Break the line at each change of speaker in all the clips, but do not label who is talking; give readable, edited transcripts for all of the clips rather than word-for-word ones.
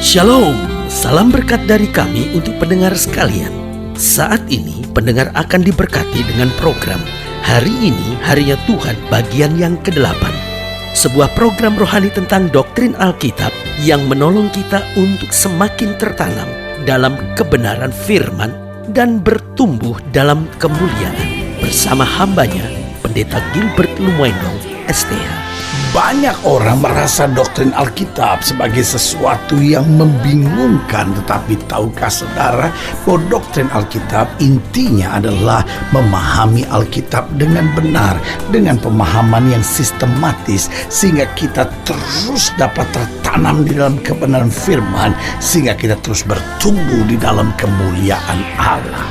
Shalom, salam berkat dari kami untuk pendengar sekalian. Saat ini pendengar akan diberkati dengan program Hari Ini Harinya Tuhan bagian yang ke-8. Sebuah program rohani tentang doktrin Alkitab yang menolong kita untuk semakin tertanam dalam kebenaran firman dan bertumbuh dalam kemuliaan. Bersama hambanya, Pendeta Gilbert Lumwendong, STH.
Banyak orang merasa doktrin Alkitab sebagai sesuatu yang membingungkan. Tetapi tahukah saudara bahwa doktrin Alkitab intinya adalah memahami Alkitab dengan benar, dengan pemahaman yang sistematis, sehingga kita terus dapat tertanam di dalam kebenaran firman, sehingga kita terus bertumbuh di dalam kemuliaan Allah.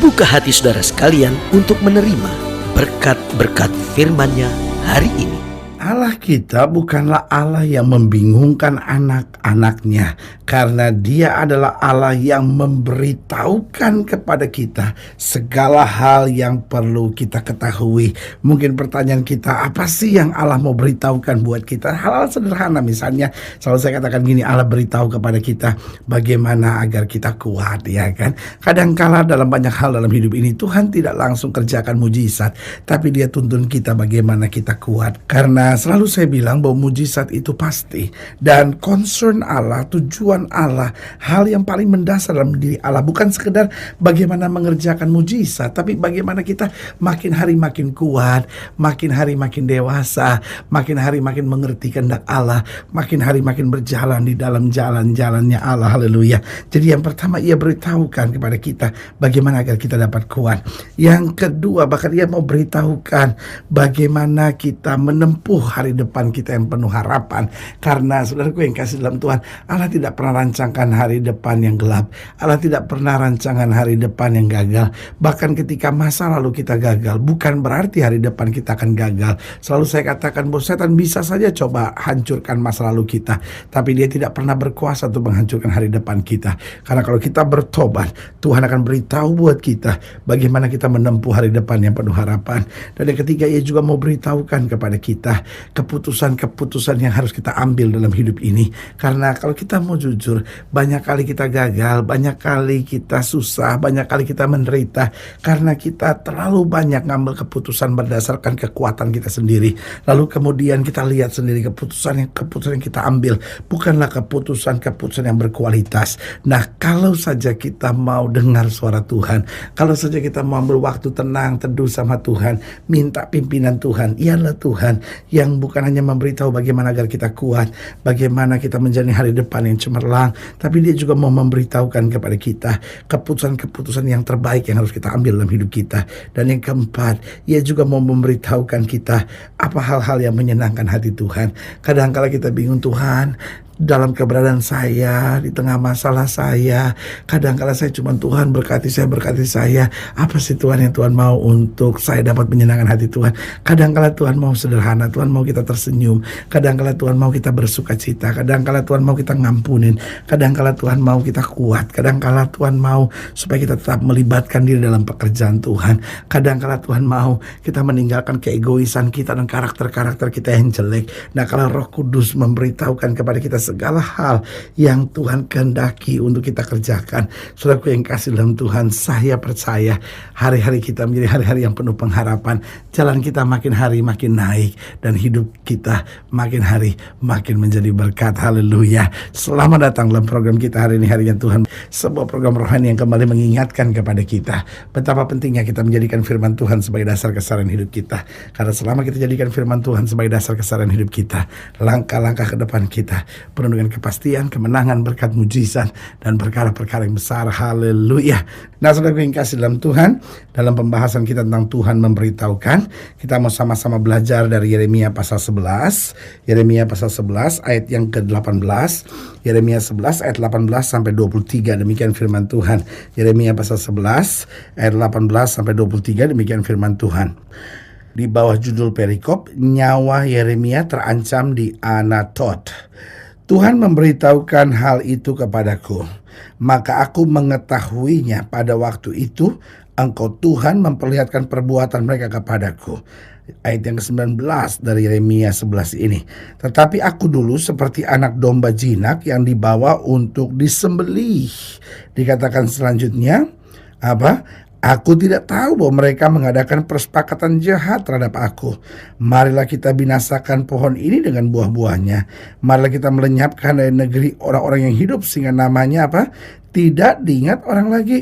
Buka hati saudara sekalian untuk menerima berkat-berkat firman-Nya hari ini.
Allah kita bukanlah Allah yang membingungkan anak-anaknya, karena Dia adalah Allah yang memberitahukan kepada kita segala hal yang perlu kita ketahui. Mungkin pertanyaan kita, apa sih yang Allah mau beritahukan buat kita? Hal-hal sederhana, misalnya selalu saya katakan gini, Allah beritahu kepada kita bagaimana agar kita kuat, ya kan? Kadangkala dalam banyak hal dalam hidup ini Tuhan tidak langsung kerjakan mujizat, tapi Dia tuntun kita bagaimana kita kuat. Karena selalu saya bilang bahwa mujizat itu pasti, dan concern Allah, tujuan Allah, hal yang paling mendasar dalam diri Allah bukan sekedar bagaimana mengerjakan mujizat, tapi bagaimana kita makin hari makin kuat, makin hari makin dewasa, makin hari makin mengerti kehendak Allah, makin hari makin berjalan di dalam jalan-jalannya Allah. Haleluya. Jadi yang pertama, Ia beritahukan kepada kita bagaimana agar kita dapat kuat. Yang kedua, bahkan Ia mau beritahukan bagaimana kita menempuh hari depan kita yang penuh harapan. Karena saudaraku yang kasih dalam Tuhan, Allah tidak pernah rancangkan hari depan yang gelap. Allah tidak pernah rancangan hari depan yang gagal. Bahkan ketika masa lalu kita gagal, bukan berarti hari depan kita akan gagal. Selalu saya katakan bahwa setan bisa saja coba hancurkan masa lalu kita, tapi dia tidak pernah berkuasa untuk menghancurkan hari depan kita. Karena kalau kita bertobat, Tuhan akan beritahu buat kita bagaimana kita menempuh hari depan yang penuh harapan. Dan yang ketiga, Ia juga mau beritahukan kepada kita keputusan-keputusan yang harus kita ambil dalam hidup ini. Karena kalau kita mau jujur, banyak kali kita gagal, banyak kali kita susah, banyak kali kita menderita karena kita terlalu banyak ngambil keputusan berdasarkan kekuatan kita sendiri. Lalu kemudian kita lihat sendiri keputusan yang kita ambil bukanlah keputusan yang berkualitas. Nah, kalau saja kita mau dengar suara Tuhan, kalau saja kita mau ambil waktu tenang, teduh sama Tuhan, minta pimpinan Tuhan, ialah Tuhan yang bukan hanya memberitahu bagaimana agar kita kuat, bagaimana kita menjalani hari depan yang cemerlang, tapi Dia juga mau memberitahukan kepada kita keputusan-keputusan yang terbaik yang harus kita ambil dalam hidup kita. Dan yang keempat, Ia juga mau memberitahukan kita apa hal-hal yang menyenangkan hati Tuhan. Kadang-kala kita bingung, Tuhan, dalam keberadaan saya, di tengah masalah saya, kadang-kala saya cuma, Tuhan berkati saya. Apa sih Tuhan yang Tuhan mau untuk saya dapat menyenangkan hati Tuhan? Kadang-kala Tuhan mau sederhana, Tuhan mau kita tersenyum, kadang-kala Tuhan mau kita bersuka cita, kadang-kala Tuhan mau kita ngampunin, kadang-kala Tuhan mau kita kuat, kadang-kala Tuhan mau supaya kita tetap melibatkan diri dalam pekerjaan Tuhan, kadang-kala Tuhan mau kita meninggalkan keegoisan kita dan karakter-karakter kita yang jelek. Nah, kalau Roh Kudus memberitahukan kepada kita segala hal yang Tuhan kehendaki untuk kita kerjakan, saudaraku yang kasih dalam Tuhan, saya percaya hari-hari kita menjadi hari-hari yang penuh pengharapan. Jalan kita makin hari makin naik, dan hidup kita makin hari makin menjadi berkat. Haleluya. Selamat datang dalam program kita hari ini, Harinya Tuhan, sebuah program rohani yang kembali mengingatkan kepada kita betapa pentingnya kita menjadikan firman Tuhan sebagai dasar keseharian hidup kita. Karena selama kita jadikan firman Tuhan sebagai dasar keseharian hidup kita, langkah-langkah ke depan kita penuh dengan kepastian, kemenangan, berkat, mujizat, dan perkara-perkara yang besar. Haleluya. Nah, saudara yang kasih dalam Tuhan, dalam pembahasan kita tentang Tuhan memberitahukan, kita mau sama-sama belajar dari Yeremia pasal 11. Yeremia pasal 11 ayat yang ke-18. Yeremia 11 ayat 18 sampai 23. Demikian firman Tuhan. Yeremia pasal 11 ayat 18 sampai 23. Demikian firman Tuhan. Di bawah judul perikop, nyawa Yeremia terancam di Anatot. Tuhan memberitahukan hal itu kepadaku, maka aku mengetahuinya pada waktu itu. Engkau Tuhan memperlihatkan perbuatan mereka kepadaku. Ayat yang ke-19 dari Yeremia 11 ini. Tetapi aku dulu seperti anak domba jinak yang dibawa untuk disembelih. Dikatakan selanjutnya, apa? Aku tidak tahu bahwa mereka mengadakan persepakatan jahat terhadap aku. Marilah kita binasakan pohon ini dengan buah-buahnya. Marilah kita melenyapkan dari negeri orang-orang yang hidup sehingga namanya apa? Tidak diingat orang lagi.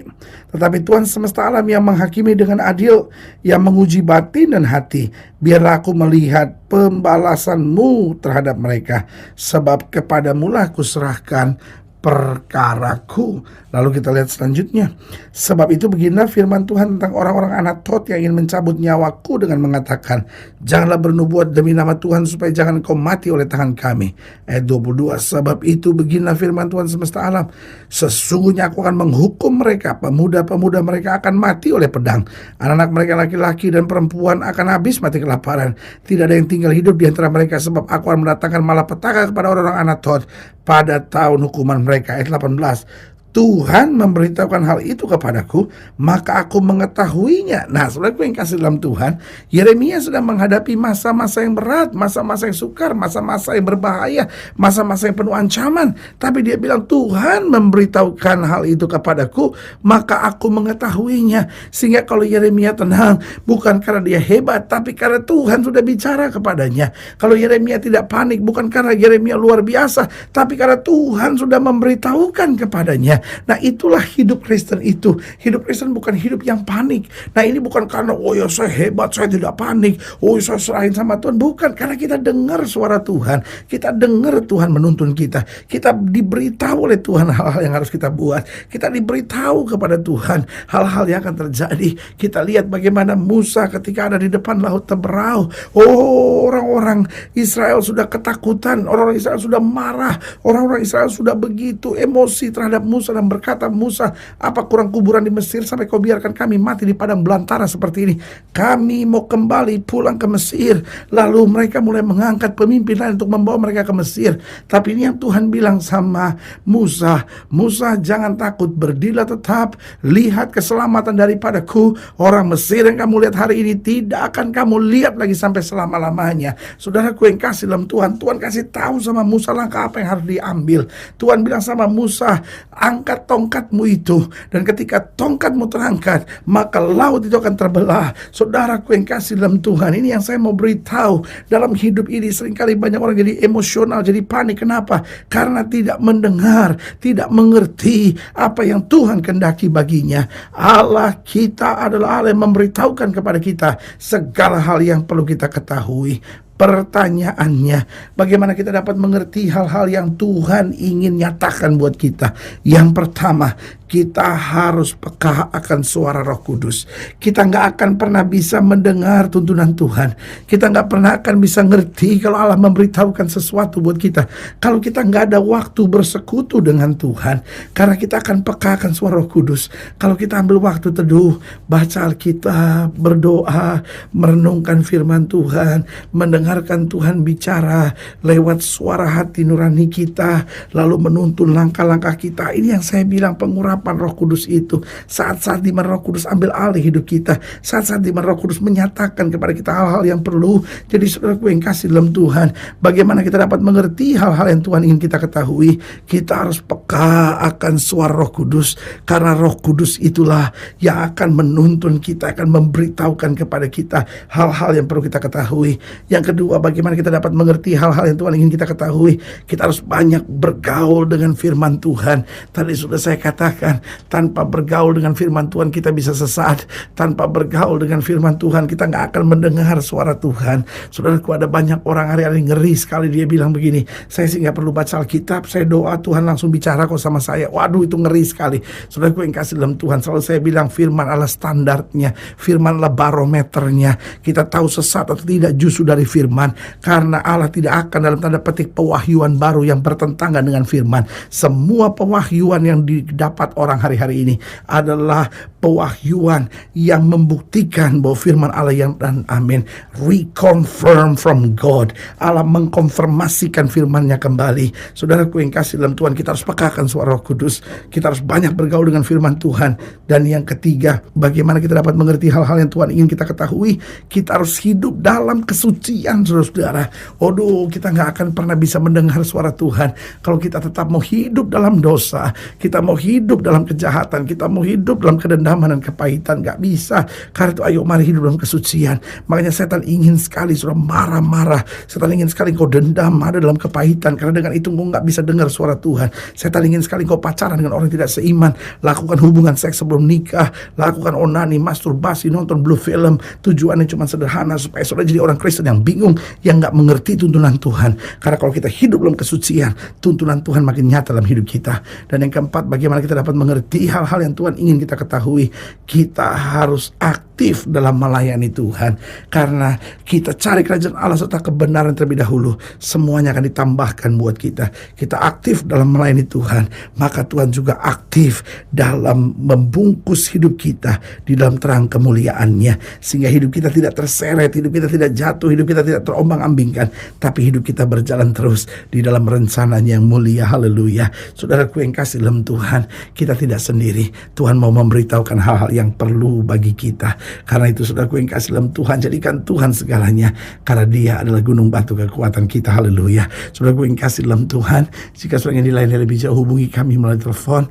Tetapi Tuhan semesta alam yang menghakimi dengan adil, yang menguji batin dan hati. Biarlah aku melihat pembalasanmu terhadap mereka, sebab kepadamulah kuserahkan perkaraku. Lalu kita lihat selanjutnya. Sebab itu beginilah firman Tuhan tentang orang-orang Anatot yang ingin mencabut nyawaku dengan mengatakan, janganlah bernubuat demi nama Tuhan supaya jangan kau mati oleh tangan kami. Ayat 22. Sebab itu beginilah firman Tuhan semesta alam, sesungguhnya aku akan menghukum mereka, pemuda-pemuda mereka akan mati oleh pedang, anak-anak mereka laki-laki dan perempuan akan habis mati kelaparan. Tidak ada yang tinggal hidup di antara mereka, sebab aku akan mendatangkan malapetaka kepada orang-orang Anatot pada tahun hukuman mereka. Ayat 18. Tuhan memberitahukan hal itu kepadaku, maka aku mengetahuinya. Nah, saudaraku yang kasih dalam Tuhan, Yeremia sedang menghadapi masa-masa yang berat, masa-masa yang sukar, masa-masa yang berbahaya, masa-masa yang penuh ancaman. Tapi dia bilang, Tuhan memberitahukan hal itu kepadaku, maka aku mengetahuinya. Sehingga kalau Yeremia tenang, bukan karena dia hebat, tapi karena Tuhan sudah bicara kepadanya. Kalau Yeremia tidak panik, bukan karena Yeremia luar biasa, tapi karena Tuhan sudah memberitahukan kepadanya. Nah, itulah hidup Kristen itu. Hidup Kristen bukan hidup yang panik. Nah, ini bukan karena oh ya saya hebat, saya tidak panik, oh saya serahin sama Tuhan. Bukan, karena kita dengar suara Tuhan, kita dengar Tuhan menuntun kita, kita diberitahu oleh Tuhan hal-hal yang harus kita buat, kita diberitahu kepada Tuhan hal-hal yang akan terjadi. Kita lihat bagaimana Musa ketika ada di depan laut Teberau. Oh, orang-orang Israel sudah ketakutan, orang-orang Israel sudah marah, orang-orang Israel sudah begitu emosi terhadap Musa dan berkata, Musa, apa kurang kuburan di Mesir sampai kau biarkan kami mati di padang belantara seperti ini? Kami mau kembali pulang ke Mesir. Lalu mereka mulai mengangkat pemimpin lain untuk membawa mereka ke Mesir. Tapi ini yang Tuhan bilang sama Musa, Musa jangan takut, berdirilah tetap, lihat keselamatan daripadaku. Orang Mesir yang kamu lihat hari ini tidak akan kamu lihat lagi sampai selama-lamanya. Saudaraku yang kasih dalam Tuhan, Tuhan kasih tahu sama Musa langkah apa yang harus diambil. Tuhan bilang sama Musa, angkat tongkatmu itu, dan ketika tongkatmu terangkat, maka laut itu akan terbelah. Saudaraku yang kasih dalam Tuhan, ini yang saya mau beritahu. Dalam hidup ini seringkali banyak orang jadi emosional, jadi panik. Kenapa? Karena tidak mendengar, tidak mengerti apa yang Tuhan kehendaki baginya. Allah kita adalah Allah yang memberitahukan kepada kita segala hal yang perlu kita ketahui. Pertanyaannya, bagaimana kita dapat mengerti hal-hal yang Tuhan ingin nyatakan buat kita? Yang pertama, kita harus peka akan suara Roh Kudus. Kita nggak akan pernah bisa mendengar tuntunan Tuhan. Kita nggak pernah akan bisa ngerti kalau Allah memberitahukan sesuatu buat kita, kalau kita nggak ada waktu bersekutu dengan Tuhan. Karena kita akan peka akan suara Roh Kudus kalau kita ambil waktu teduh, baca Alkitab, berdoa, merenungkan firman Tuhan, mendengarkan Tuhan bicara lewat suara hati nurani kita, lalu menuntun langkah-langkah kita. Ini yang saya bilang pengurapan Roh Kudus itu. Saat-saat di mana Roh Kudus ambil alih hidup kita, saat-saat di mana Roh Kudus menyatakan kepada kita hal-hal yang perlu. Jadi saudaraku yang kasih dalam Tuhan, bagaimana kita dapat mengerti hal-hal yang Tuhan ingin kita ketahui? Kita harus peka akan suara Roh Kudus, karena Roh Kudus itulah yang akan menuntun kita, akan memberitahukan kepada kita hal-hal yang perlu kita ketahui. Yang kedua, bagaimana kita dapat mengerti hal-hal yang Tuhan ingin kita ketahui? Kita harus banyak bergaul dengan firman Tuhan. Tadi sudah saya katakan, tanpa bergaul dengan firman Tuhan kita bisa sesat. Tanpa bergaul dengan firman Tuhan kita nggak akan mendengar suara Tuhan. Saudaraku, ada banyak orang hari-hari ngeri sekali. Dia bilang begini, saya sih nggak perlu baca Alkitab, saya doa Tuhan langsung bicara kok sama saya. Waduh, itu ngeri sekali. Saudaraku yang kasih dalam Tuhan, selalu saya bilang firman adalah standarnya, firman adalah barometernya. Kita tahu sesat atau tidak justru dari firman, karena Allah tidak akan dalam tanda petik pewahyuan baru yang bertentangan dengan firman. Semua pewahyuan yang didapat umat orang hari-hari ini adalah pewahyuan yang membuktikan bahwa firman Allah yang dan amin, reconfirm from God. Allah mengkonfirmasikan firman-Nya kembali. Saudaraku yang kasih dalam Tuhan, kita harus pekakan suara Roh Kudus. Kita harus banyak bergaul dengan firman Tuhan. Dan yang ketiga, bagaimana kita dapat mengerti hal-hal yang Tuhan ingin kita ketahui? Kita harus hidup dalam kesucian, saudara-saudara. Aduh, kita nggak akan pernah bisa mendengar suara Tuhan kalau kita tetap mau hidup dalam dosa, kita mau hidup dalam kejahatan, kita mau hidup dalam kedendaman dan kepahitan. Nggak bisa. Karena itu ayo mari hidup dalam kesucian. Makanya setan ingin sekali sudah marah-marah. Setan ingin sekali kau dendam, ada dalam kepahitan. Karena dengan itu kau nggak bisa dengar suara Tuhan. Setan ingin sekali kau pacaran dengan orang yang tidak seiman, lakukan hubungan seks sebelum nikah, lakukan onani, masturbasi, nonton blue film. Tujuannya cuma sederhana, supaya saudara jadi orang Kristen yang bingung, yang nggak mengerti tuntunan Tuhan. Karena kalau kita hidup dalam kesucian, tuntunan Tuhan makin nyata dalam hidup kita. Dan yang keempat, bagaimana kita dapat mengerti hal-hal yang Tuhan ingin kita ketahui? Kita harus aktif dalam melayani Tuhan. Karena kita cari kerajaan Allah serta kebenaran terlebih dahulu, semuanya akan ditambahkan buat kita. Kita aktif dalam melayani Tuhan, maka Tuhan juga aktif dalam membungkus hidup kita di dalam terang kemuliaan-Nya, sehingga hidup kita tidak terseret, hidup kita tidak jatuh, hidup kita tidak terombang-ambingkan, tapi hidup kita berjalan terus di dalam rencananya yang mulia. Haleluya. Saudaraku yang kasih dalam Tuhan, kita tidak sendiri. Tuhan mau memberitahukan hal-hal yang perlu bagi kita. Karena itu saudaraku yang kasih dalam Tuhan, jadikan Tuhan segalanya, karena Dia adalah gunung batu kekuatan kita. Haleluya. Saudaraku yang kasih dalam Tuhan, jika saudara yang dilayani lebih jauh, hubungi kami melalui telepon,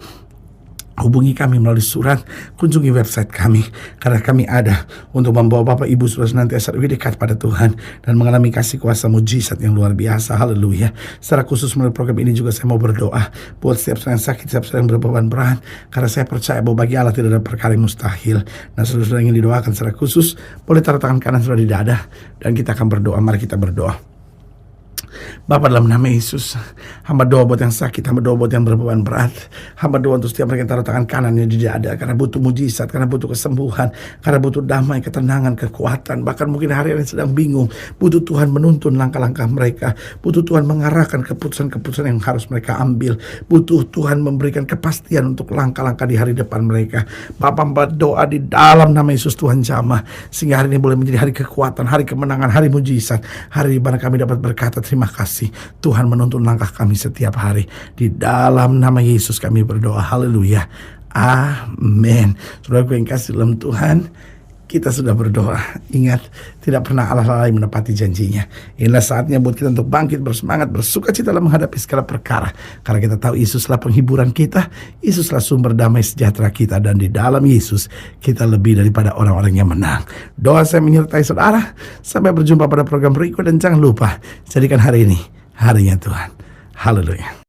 hubungi kami melalui surat, kunjungi website kami, karena kami ada untuk membawa Bapak Ibu Saudara senantiasa lebih dekat pada Tuhan dan mengalami kasih kuasa mujizat yang luar biasa. Haleluya. Secara khusus melalui program ini juga saya mau berdoa buat setiap saudara yang sakit, setiap saudara yang berbeban berat, karena saya percaya bahwa bagi Allah tidak ada perkara yang mustahil. Nah, saudara-saudara yang ingin didoakan secara khusus, boleh taruh tangan kanan saudara di dada dan kita akan berdoa. Mari kita berdoa. Bapa, dalam nama Yesus, hamba doa buat yang sakit, hamba doa buat yang berbeban berat, hamba doa untuk setiap mereka yang taruh tangan kanannya di dada, karena butuh mujizat, karena butuh kesembuhan, karena butuh damai, ketenangan, kekuatan. Bahkan mungkin hari ini sedang bingung, butuh Tuhan menuntun langkah-langkah mereka, butuh Tuhan mengarahkan keputusan-keputusan yang harus mereka ambil, butuh Tuhan memberikan kepastian untuk langkah-langkah di hari depan mereka. Bapa, hamba doa di dalam nama Yesus, Tuhan jamah, sehingga hari ini boleh menjadi hari kekuatan, hari kemenangan, hari mujizat, hari di mana kami dapat berkata terima kasih. Tuhan menuntun langkah kami setiap hari. Di dalam nama Yesus kami berdoa. Haleluya. Amin. Saudaraku yang kasih dalam Tuhan, kita sudah berdoa. Ingat, tidak pernah Allah lalai menepati janjinya. Inilah saatnya buat kita untuk bangkit, bersemangat, bersukacita dalam menghadapi segala perkara. Karena kita tahu Yesuslah penghiburan kita, Yesuslah sumber damai sejahtera kita, dan di dalam Yesus kita lebih daripada orang-orang yang menang. Doa saya menyertai saudara. Sampai berjumpa pada program berikut, dan jangan lupa jadikan hari ini harinya Tuhan. Haleluya.